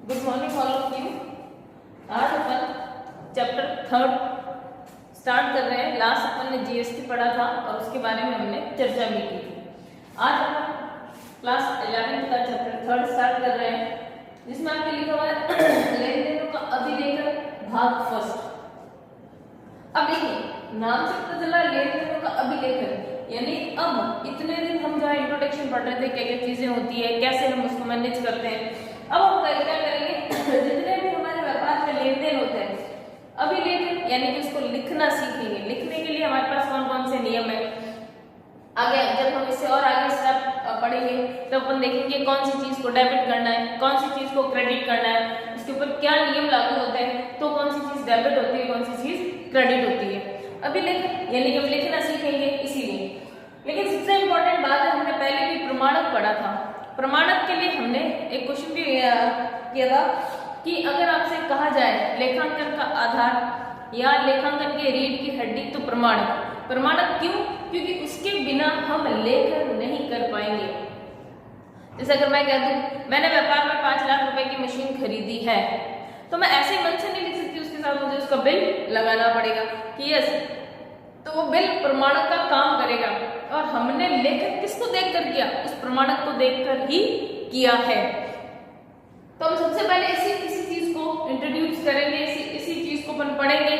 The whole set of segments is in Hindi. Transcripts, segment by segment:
Good morning all of you. आज अपन चैप्टर 3 स्टार्ट कर रहे हैं। लास्ट अपन ने जीएसटी पढ़ा था और उसके बारे में हमने चर्चा भी की थी। आज अपन क्लास 11 का चैप्टर 3 स्टार्ट कर रहे हैं, जिसमें आपके लिखा हुआ है लेन देनों का अभिलेखन भाग फर्स्ट। अब देखिए, नाम से पता चला लेन देनों का अभिलेखन, यानी अब इतने दिन हम जो इंट्रोडक्शन पढ़ रहे थे, क्या क्या चीजें होती है, कैसे हम उसको मैनेज करते हैं। अब हम क्या करेंगे, जितने भी हमारे व्यापार में लेन देन होते हैं अभिलेखन यानी कि उसको लिखना सीखेंगे। लिखने के लिए हमारे पास कौन कौन से नियम है, आगे जब हम इससे और आगे स्टेप पढ़ेंगे तो अपन देखेंगे कौन सी चीज को डेबिट करना है, कौन सी चीज को क्रेडिट करना है, उसके ऊपर क्या नियम लागू होते हैं, तो कौन सी चीज डेबिट होती है, कौन सी चीज क्रेडिट होती है। अभिलेखन यानी कि हम लिखना सीखेंगे इसीलिए। लेकिन सबसे इम्पोर्टेंट बात है, हमने पहले भी प्रमाणक पढ़ा था। प्रमाणक के लिए हमने एक क्वेश्चन भी किया था कि अगर आपसे कहा जाए लेखांकन का आधार या लेखांकन के रीढ़ की हड्डी तो प्रमाणक। प्रमाणक क्यों? क्योंकि उसके बिना हम लेखन नहीं कर पाएंगे। जैसे अगर मैं कह दूं मैंने व्यापार में 5 लाख रुपए की मशीन खरीदी है, तो मैं ऐसे मन से नहीं लिख सकती, उसके साथ मुझे उसका बिल लगाना पड़ेगा कि यस, तो वो बिल प्रमाणक का काम करेगा। और हमने लेखन किसको देखकर किया? उस प्रमाणक को देखकर ही किया है। तो हम सबसे पहले इसी चीज को इंट्रोड्यूस करेंगे, इसी चीज को अपन पढ़ेंगे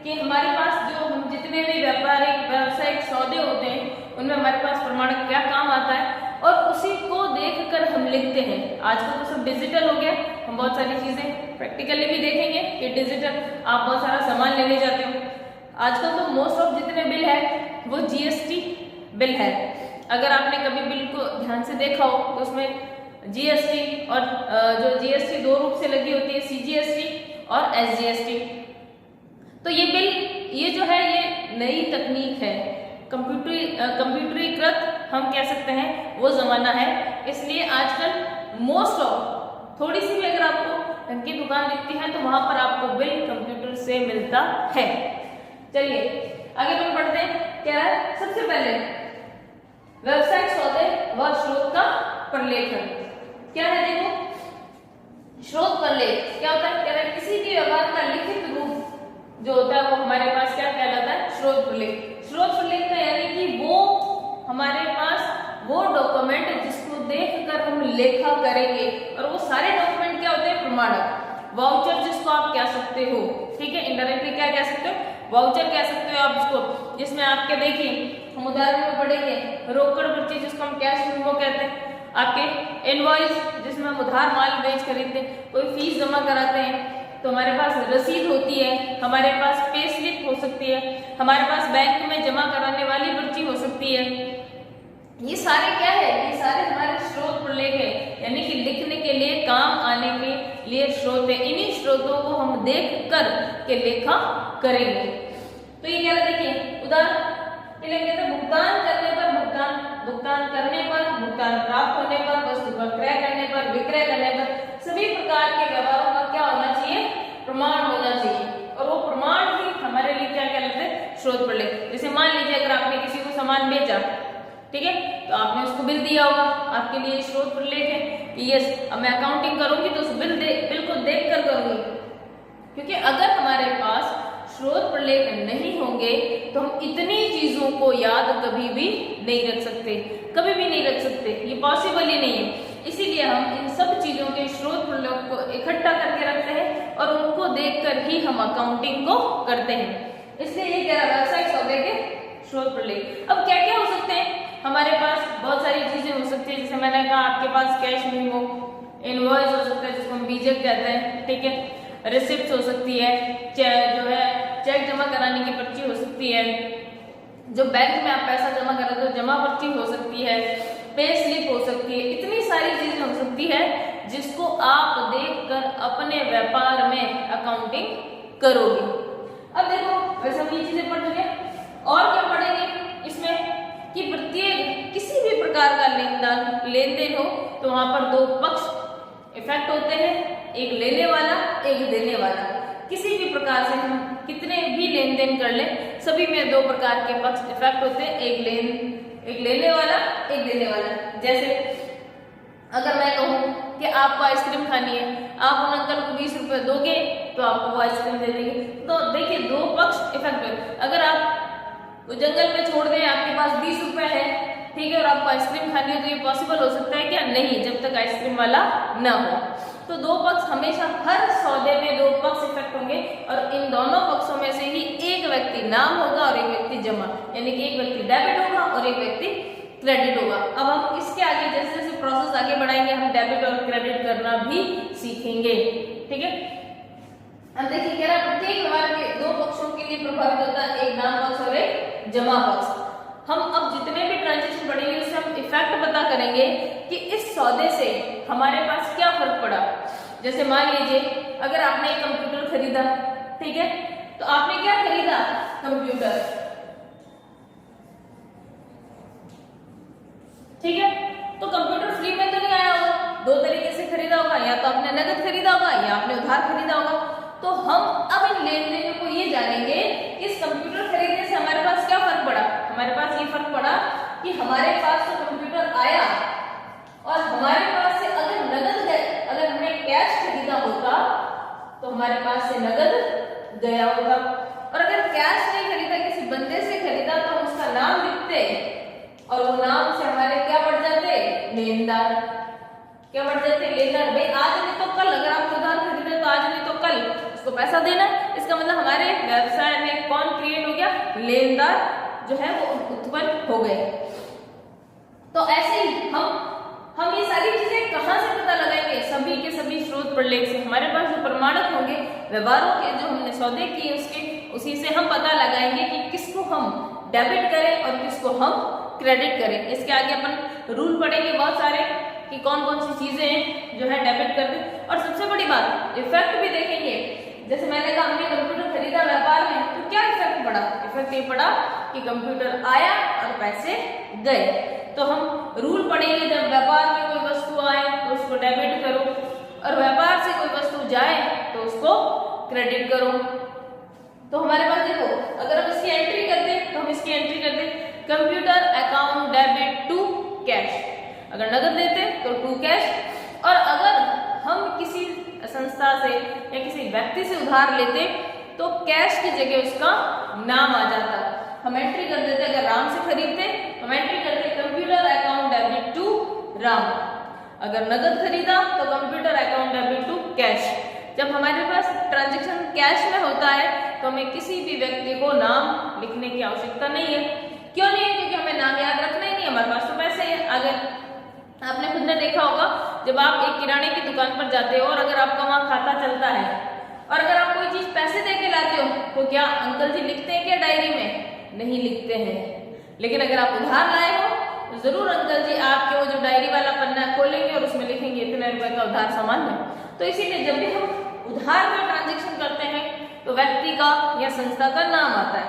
कि हमारे पास जो हम जितने भी व्यापारिक व्यावसायिक सौदे होते हैं उनमें हमारे पास प्रमाणक क्या काम आता है और उसी को देखकर हम लिखते हैं। आजकल तो सब डिजिटल हो गया, हम बहुत सारी चीजें प्रैक्टिकली भी देखेंगे कि डिजिटल आप बहुत सारा सामान लेने जाते हो। आजकल तो मोस्ट ऑफ जितने बिल है वो जीएसटी बिल है। अगर आपने कभी बिल को ध्यान से देखा हो तो उसमें जीएसटी और जो जीएसटी 2 रूप से लगी होती है, सीजीएसटी और एसजीएसटी। तो ये बिल, ये जो है ये नई तकनीक है, कंप्यूटरीकृत हम कह सकते हैं, वो जमाना है। इसलिए आजकल मोस्ट ऑफ थोड़ी सी भी अगर आपको ढंग की दुकान दिखती है तो वहां पर आपको बिल कंप्यूटर से मिलता है। चलिए आगे हम पढ़ते हैं। क्या है? सबसे पहले व्यावसायिक सौदे व स्रोत का प्रलेखन क्या है? देखो, स्रोत प्रलेख क्या होता है? कह रहा है किसी भी व्यवहार का लिखित रूप जो होता है वो हमारे पास क्या कहलाता है? स्रोत प्रलेख। स्रोत प्रलेख का यानी कि वो हमारे पास वो डॉक्यूमेंट जिसको देखकर हम लेखा करेंगे, और वो सारे डॉक्यूमेंट क्या होते हैं? प्रमाणक। वाउचर जिसको आप कह सकते हो, ठीक है, इनडायरेक्टली क्या कह सकते हो? वाउचर कह सकते हो आप इसको, जिसमें आपके देखिए हम उदाहरण में पढ़ेंगे रोकड़ पर्ची जिसको हम कैश मेमो कहते हैं, आपके इनवॉइस जिसमें हम उधार माल बेच खरीदते हैं, कोई फीस जमा कराते हैं तो हमारे पास रसीद होती है, हमारे पास पे स्लिप हो सकती है, हमारे पास बैंक में जमा कराने वाली पर्ची हो सकती है। ये सारे क्या है? ये सारे हमारे स्रोत प्रलेख है, यानी कि लिखने के लिए, काम आने के लिए स्रोत है। इन्हीं स्रोतों को हम देख कर के लेखा करेंगे। तो ये क्या है? देखिए उदाहरण के लिए कहते हैं भुगतान करने पर, भुगतान करने पर, भुगतान प्राप्त होने पर, वस्तु का क्रय करने पर, विक्रय करने पर, सभी प्रकार के व्यवहारों का क्या होना चाहिए? प्रमाण होना चाहिए। और वो प्रमाण ही हमारे लिए क्या कहलाते हैं? स्रोत प्रलेख। जैसे मान लीजिए अगर आपने किसी को सामान बेचा, ठीक है, तो आपने उसको बिल दिया होगा, आपके लिए स्रोत प्रलेख है कि यस, अब मैं अकाउंटिंग करूंगी तो उस बिल को देख कर करूंगी। क्योंकि अगर हमारे पास स्रोत प्रलेख नहीं होंगे तो हम इतनी चीजों को याद कभी भी नहीं रख सकते, कभी भी नहीं रख सकते, ये पॉसिबल ही नहीं है। इसीलिए हम इन सब चीजों के स्रोत प्रलेख को इकट्ठा करके रखते हैं और उनको देखकर ही हम अकाउंटिंग को करते हैं। इसलिए ये कह रहा व्यावसायिक सौदे के स्रोत प्रलेख। अब क्या क्या हो सकते हैं? हमारे पास बहुत सारी चीजें हो सकती है, जैसे मैंने कहा आपके पास कैश मेमो, इनवॉइस हो सकता है जिसको हम बीजक कहते हैं, ठीक है, रिसिप्ट हो सकती है, जो है चेक जमा कराने की पर्ची हो सकती है, जो बैंक में आप पैसा जमा कराते हो जमा पर्ची हो सकती है, पे स्लिप हो सकती है। इतनी सारी चीजें हो सकती है जिसको आप देखकर अपने व्यापार में अकाउंटिंग करोगे। अब देखो, वैसे हम ये चीजें पढ़ चुके हैं, और क्या पढ़ेंगे इसमें कि प्रत्येक किसी भी प्रकार का लेन देन हो तो वहां पर 2 पक्ष इफेक्ट होते हैं, एक लेने वाला, एक देने वाला। किसी भी प्रकार से हम कितने भी लेन देन कर लें, सभी में 2 प्रकार के पक्ष इफेक्ट होते हैं, एक लेने वाला, एक देने वाला। जैसे अगर मैं कहूं कि आपको आइसक्रीम खानी है, आप उन अंकल को 20 रुपए दोगे तो आपको वो आइसक्रीम दे देंगे। तो देखिए दो पक्ष इफेक्ट। अगर आप जंगल में छोड़ दें, आपके पास 20 रुपए है, ठीक है, और आपको आइसक्रीम खानी है, तो ये पॉसिबल हो सकता है क्या? नहीं, जब तक आइसक्रीम वाला ना हो। तो दो पक्ष हमेशा, हर सौदे में दो पक्ष इफेक्ट होंगे और इन दोनों पक्षों में से ही एक व्यक्ति नाम होगा और एक व्यक्ति जमा, यानी कि एक व्यक्ति डेबिट होगा और एक व्यक्ति क्रेडिट होगा। अब हम इसके आगे जैसे जैसे प्रोसेस आगे बढ़ाएंगे, हम डेबिट और क्रेडिट करना भी सीखेंगे, ठीक है। अब देखिए कह रहा है प्रत्येक व्यवहार के दो पक्षों के लिए प्रभावित होता है, एक नाम पक्ष और एक जमा पक्ष। हम अब जितने भी ट्रांजेक्शन बढ़ेंगे उससे हम इफेक्ट पता करेंगे कि इस सौदे से हमारे पास क्या फर्क पड़ा। जैसे मान लीजिए अगर आपने एक कंप्यूटर खरीदा, ठीक है, तो आपने क्या खरीदा? कंप्यूटर, ठीक है। तो कंप्यूटर फ्री में तो नहीं आया होगा, दो तरीके से खरीदा होगा, या तो आपने नगद खरीदा होगा या आपने उधार खरीदा होगा। तो हम अब इन लेन देन को ये जानेंगे कि इस कंप्यूटर खरीदने से हमारे पास क्या फर्क पड़ा। हमारे पास ये फर्क पड़ा कि हमारे पास तो कंप्यूटर आया और हमारे पास से अगर नगद अगर हमने कैश खरीदा होता तो हमारे पास से नगद गया होगा, और अगर कैश नहीं खरीदा, किसी बंदे से खरीदा, तो हम उसका नाम लिखते और वो नाम से हमारे क्या बढ़ जाते? लेनदार। क्या बढ़ जाते? लेनदार। भाई आज नहीं तो कल, अगर आप उधार खरीदे तो आज नहीं तो कल उसको पैसा देना। इसका मतलब हमारे व्यवसाय में कौन क्रिएट हो गया? लेनदार जो है वो उत्पन्न हो गए। तो ऐसे ही हम ये सारी चीजें कहाँ से पता लगाएंगे? सभी के सभी स्रोत प्रलेख से। हमारे पास जो प्रमाणक होंगे व्यवहारों के, जो हमने सौदे किए उसके, उसी से हम पता लगाएंगे कि किसको हम डेबिट करें और किसको हम क्रेडिट करें। इसके आगे अपन रूल पढ़ेंगे बहुत सारे कि कौन कौन सी चीजें जो है डेबिट कर दें। और सबसे बड़ी बात, इफेक्ट भी देखेंगे। जैसे मैंने कहा हमने कंप्यूटर खरीदा व्यापार में, तो क्या इफेक्ट पड़ा? इफेक्ट ये पड़ा कि कंप्यूटर आया और पैसे गए। तो हम रूल पढ़ेंगे, जब व्यापार में कोई वस्तु आए तो उसको डेबिट करो, और व्यापार से कोई वस्तु जाए तो उसको क्रेडिट करो। तो हमारे पास देखो, अगर हम इसकी एंट्री करते तो हम इसकी एंट्री करते computer account debit to cash. अगर नगद देते तो टू कैश, और अगर हम किसी संस्था से या किसी व्यक्ति से उधार लेते तो कैश की जगह उसका नाम आ जाता। हम एंट्री कर देते, अगर राम से खरीदते हम एंट्री करते computer account debit to Ram. अगर नगद खरीदा तो computer account debit to cash. जब हमारे पास ट्रांजैक्शन कैश में होता है तो हमें किसी भी व्यक्ति को नाम लिखने की आवश्यकता नहीं है। क्यों नहीं है? क्योंकि हमें नाम याद रखना ही नहीं, हमारे पास तो पैसे हैं। अगर आपने खुद ने देखा होगा, जब आप एक किराने की दुकान पर जाते हो और अगर आपका वहां खाता चलता है और अगर आप कोई चीज पैसे दे के लाते हो तो क्या अंकल जी लिखते हैं क्या डायरी में? नहीं लिखते हैं। लेकिन अगर आप उधार लाए हो तो जरूर अंकल जी आपके वो जो डायरी वाला पन्ना खोलेंगे और उसमें लिखेंगे इतने रुपए का उधार सामान है। तो इसीलिए जब भी हम उधार का ट्रांजेक्शन करते हैं तो व्यक्ति का या संस्था का नाम आता है,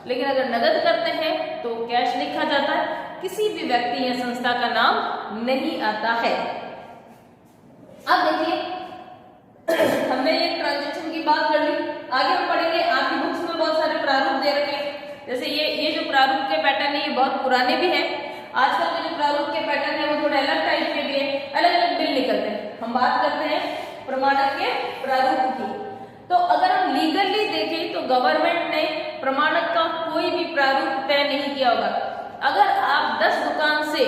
लेकिन अगर नगद करते हैं तो कैश लिखा जाता है, किसी भी व्यक्ति या संस्था का नाम नहीं आता है। अब देखिए हमने ये ट्रांजेक्शन की बात कर ली, आगे हम पढ़ेंगे। आपकी बुक्स में बहुत सारे प्रारूप दे रखे हैं। जैसे ये जो प्रारूप के पैटर्न है ये बहुत पुराने भी हैं। आजकल के जो प्रारूप के पैटर्न है वो थोड़े अलग टाइप के भी है, अलग अलग बिल निकलते हैं। हम बात करते हैं प्रमाणक के प्रारूप की। तो अगर हम लीगली देखें तो गवर्नमेंट ने प्रमाणक का कोई भी प्रारूप तय नहीं किया होगा। अगर आप 10 दुकान से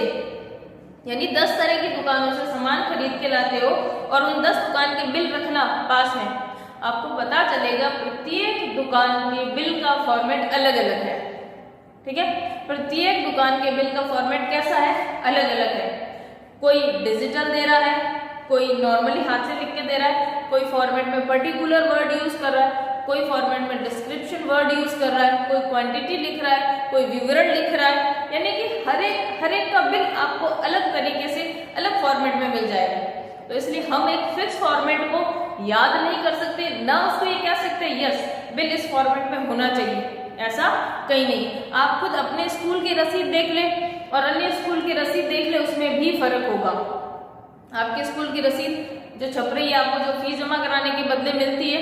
यानी 10 तरह की दुकानों से सामान खरीद के लाते हो और उन 10 दुकान के बिल रखना पास में, आपको पता चलेगा प्रत्येक दुकान के बिल का फॉर्मेट अलग अलग है। ठीक है, प्रत्येक दुकान के बिल का फॉर्मेट कैसा है? अलग अलग है। कोई डिजिटल दे रहा है, कोई नॉर्मली हाथ से लिख के दे रहा है, कोई फॉर्मेट में पर्टिकुलर वर्ड यूज कर रहा है, कोई फॉर्मेट में डिस्क्रिप्शन वर्ड यूज कर रहा है, कोई क्वांटिटी लिख रहा है, कोई विवरण लिख रहा है। यानी कि हर एक का बिल आपको अलग तरीके से अलग फॉर्मेट में मिल जाएगा। तो इसलिए हम एक फिक्स फॉर्मेट को याद नहीं कर सकते, ना उसको ये कह सकते यस बिल इस फॉर्मेट में होना चाहिए, ऐसा कहीं नहीं। आप खुद अपने स्कूल की रसीद देख ले और अन्य स्कूल की रसीद देख ले, उसमें भी फर्क होगा। आपके स्कूल की रसीद जो छप रही है, आपको जो फीस जमा कराने के बदले मिलती है,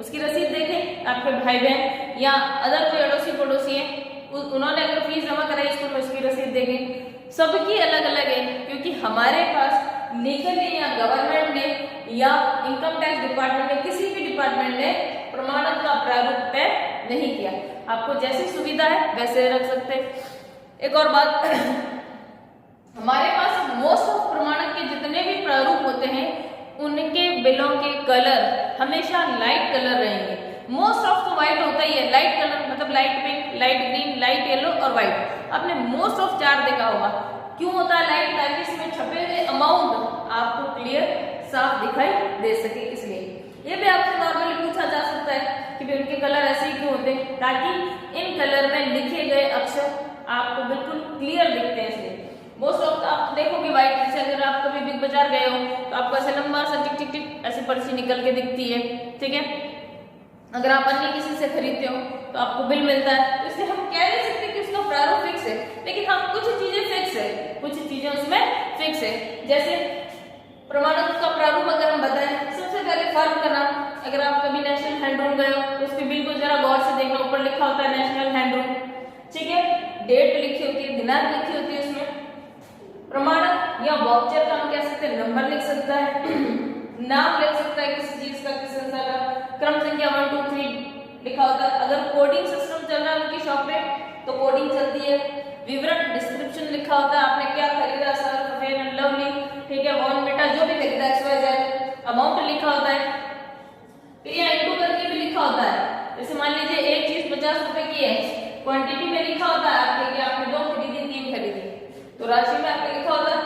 उसकी रसीद देखें। आपके भाई बहन या अदर कोई अड़ोसी पड़ोसी है, उन्होंने अगर फीस जमा कराई स्कूल में, उसकी रसीद देखें। सबकी अलग अलग है, क्योंकि हमारे पास लीगल ने या गवर्नमेंट ने या इनकम टैक्स डिपार्टमेंट ने, किसी भी डिपार्टमेंट ने प्रमाणक का प्रारूप तय नहीं किया। आपको जैसी सुविधा है वैसे रख सकते हैं। एक और बात, हमारे पास मोस्ट ऑफ प्रमाणक के जितने भी प्रारूप होते हैं उनके बिलों के कलर हमेशा लाइट कलर रहेंगे। मोस्ट ऑफ तो व्हाइट होता ही है, लाइट कलर मतलब light pink, light green, light yellow और व्हाइट। आपने मोस्ट ऑफ 4 देखा होगा। क्यों होता है लाइट? ताकि इसमें छपे हुए अमाउंट आपको क्लियर साफ दिखाई दे सके, इसलिए। ये भी आपसे नॉर्मली पूछा जा सकता है कि उनके कलर ऐसे ही क्यों होते हैं, ताकि इन कलर में लिखे गए अक्षर आपको बिल्कुल क्लियर दिखते हैं, इसलिए। मोस्ट ऑफ आप देखोगे व्हाइट, जैसे अगर आप कभी बिग बाजार गए हो तो आपको ऐसे लंबा सा टिक टिक टिक ऐसी पर्ची निकल के दिखती है, ठीक है। अगर आप अन्य किसी से खरीदते हो तो आपको बिल मिलता है, तो इसलिए हम कह नहीं सकते कि उसका प्रारूप फिक्स है, लेकिन हाँ कुछ चीजें फिक्स है, कुछ चीजें उसमें फिक्स है। जैसे प्रमाणक का प्रारूप अगर हम बताएं, सबसे पहले फर्म का नाम। अगर आप कभी नेशनल हैंडरूम गए हो तो उसके बिल को जरा गौर से देखना, ऊपर लिखा होता है नेशनल हैंडरूम, ठीक है। डेट लिखी होती है, दिनांक लिखी होती है उसमें। प्रमाणक या वाउचर का हम कह सकते हैं नंबर लिख सकता है, नाम लिख सकता है किसी चीज का, किसी संस्था का, क्रम संख्या 1 2 3 लिखा होता है। अगर कोडिंग सिस्टम चल रहा है उनकी शॉप पे तो कोडिंग चलती है। विवरण डिस्क्रिप्शन लिखा होता है, आपने क्या खरीदा, सर फेयर एंड लवली, ठीक है, बॉर्नविटा जो भी खरीदा XYZ, अमाउंट लिखा होता है। फिर यहाँ इंटू करके भी लिखा होता है। जैसे मान लीजिए एक चीज 50 रुपए की है, क्वांटिटी में लिखा होता है आपके कि आपने 2 खरीदी 3 खरीदी, तो राशि में आपने लिखा होता है,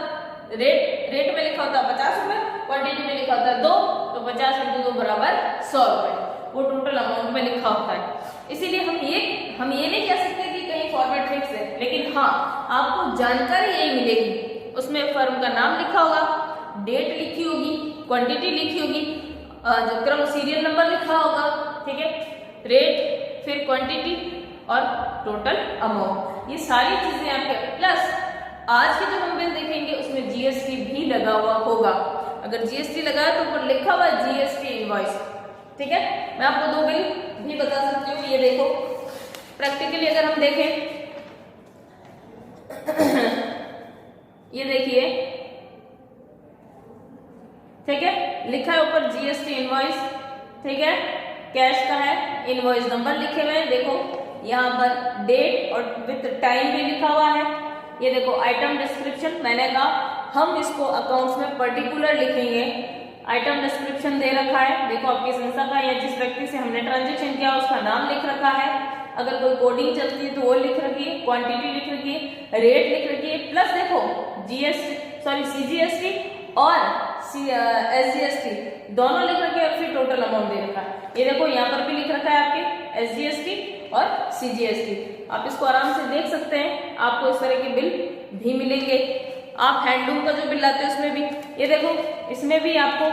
रेट में लिखा होता है 50 रुपए, क्वांटिटी में लिखा होता है 2, तो 50 × 2 बराबर 100 रुपए, वो टोटल अमाउंट में लिखा होता है। इसीलिए हम ये नहीं कह सकते कि कहीं फॉर्मेट फिक्स है, लेकिन हाँ आपको जानकारी यही मिलेगी। उसमें फर्म का नाम लिखा होगा, डेट लिखी होगी, क्वांटिटी लिखी होगी, जो क्रम सीरियल नंबर लिखा होगा, ठीक है, रेट, फिर क्वांटिटी और टोटल अमाउंट, ये सारी चीजें आपके। प्लस आज के जो हम बिल देखेंगे उसमें जीएसटी भी लगा हुआ होगा। अगर जीएसटी लगा है तो ऊपर लिखा हुआ जीएसटी इनवॉइस, ठीक है। मैं आपको 2 बिल भी बता सकती हूँ, ये देखो प्रैक्टिकली अगर हम देखें ये देखिए, ठीक है, लिखा है ऊपर जीएसटी इनवॉइस, ठीक है, कैश का है, इनवॉइस नंबर लिखे हुए हैं, देखो यहाँ पर डेट और विथ टाइम भी लिखा हुआ है। ये देखो आइटम डिस्क्रिप्शन, मैंने कहा हम इसको अकाउंट्स में पर्टिकुलर लिखेंगे। आइटम डिस्क्रिप्शन दे रखा है, देखो आपकी संस्था का या जिस व्यक्ति से हमने ट्रांजेक्शन किया उसका नाम लिख रखा है। अगर कोई कोडिंग चलती है तो वो लिख रखी है, क्वांटिटी लिख रखी है, रेट लिख रखी है, प्लस देखो सीजीएसटी और एसजीएसटी दोनों लिख रखे हैं और फिर टोटल अमाउंट दे रखा है। ये देखो यहाँ पर भी लिख रखा है आपके एसजीएसटी और सीजीएसटी, आप इसको आराम से देख सकते हैं। आपको इस तरह के बिल भी मिलेंगे। आप हैंडलूम का जो बिल लाते हैं उसमें भी ये देखो, इसमें भी आपको,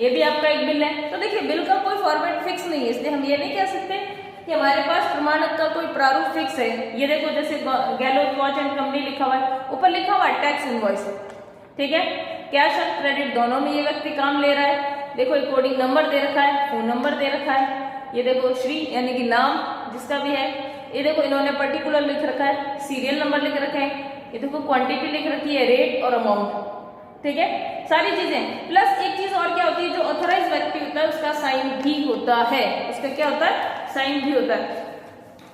ये भी आपका एक बिल है। तो देखिए बिल का कोई फॉर्मेट फिक्स नहीं है, इसलिए हम ये नहीं कह सकते कि हमारे पास प्रमाणक का कोई प्रारूप फिक्स है। ये देखो जैसे गैलोज वॉच एंड कंपनी लिखा हुआ है, ऊपर लिखा हुआ है टैक्स इनवॉइस, ठीक है, कैश और क्रेडिट दोनों में ये व्यक्ति काम ले रहा है। देखो एक कोडिंग नंबर दे रखा है, फोन नंबर दे रखा है, ये देखो श्री यानी कि नाम जिसका भी है, ये देखो इन्होंने पर्टिकुलर लिख रखा है, सीरियल नंबर लिख रखे हैं, ये देखो क्वांटिटी लिख रखी है, रेट और अमाउंट, ठीक है, सारी चीजें। प्लस एक चीज और क्या होती है, जो ऑथराइज व्यक्ति होता है उसका साइन भी होता है, उसका क्या होता है, साइन भी होता है।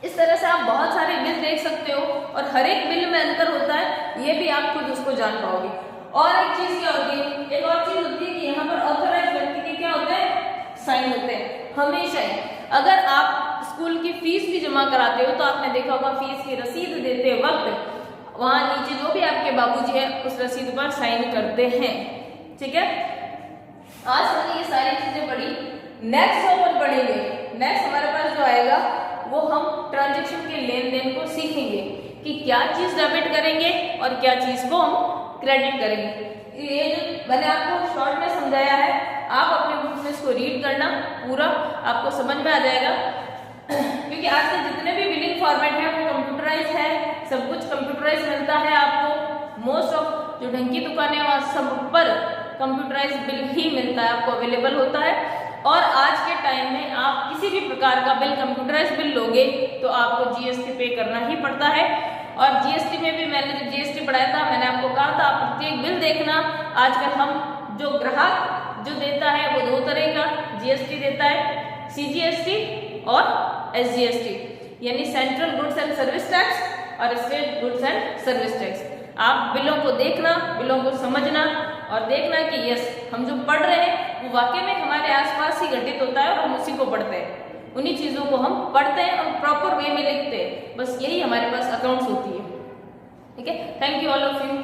इस तरह से आप बहुत सारे बिल देख सकते हो और हर एक बिल में अंतर होता है, ये भी आप खुद उसको जान पाओगे। और एक चीज क्या होती है, एक और चीज होती है कि यहाँ पर ऑथराइज व्यक्ति के क्या होते हैं, साइन होते हैं हमेशा ही। अगर आप स्कूल की फीस भी जमा कराते हो तो आपने देखा होगा फीस की रसीद देते वक्त वहां नीचे जो भी आपके बाबूजी है उस रसीद पर साइन करते हैं, ठीक है। आज हमने ये सारी चीजें पढ़ी। नेक्स्ट जो अपन पढ़ेंगे, नेक्स्ट हमारे पास जो आएगा वो हम ट्रांजेक्शन के लेन देन को सीखेंगे कि क्या चीज डेबिट करेंगे और क्या चीज को हम क्रेडिट करेंगे। ये जो मैंने आपको शॉर्ट में समझाया है, आप अपने बुक में इसको रीड करना, पूरा आपको समझ में आ जाएगा। क्योंकि आज के जितने भी बिलिंग फॉर्मेट है वो कंप्यूटराइज है, सब कुछ कंप्यूटराइज मिलता है आपको। मोस्ट ऑफ जो ढंग की दुकानें वहाँ सब पर कंप्यूटराइज बिल ही मिलता है, आपको अवेलेबल होता है। और आज के टाइम में आप किसी भी प्रकार का बिल कंप्यूटराइज बिल लोगे तो आपको जीएसटी पे करना ही पड़ता है। और जीएसटी में भी मैंने जो जीएसटी पढ़ाया था, मैंने आपको कहा था प्रत्येक बिल देखना। आजकल हम जो ग्राहक जो देता है वो दो तरह का जीएसटी देता है, सीजीएसटी और एसजीएसटी, यानी central goods and service tax और state goods and service tax. आप बिलों को देखना, बिलों को समझना और देखना कि यस हम जो पढ़ रहे हैं वो वाकई में हमारे आसपास ही घटित होता है और हम उसी को पढ़ते हैं, उन्हीं चीज़ों को हम पढ़ते हैं और प्रॉपर वे में लिखते हैं। बस यही हमारे पास अकाउंट्स होती है। ठीक है, thank you all of you.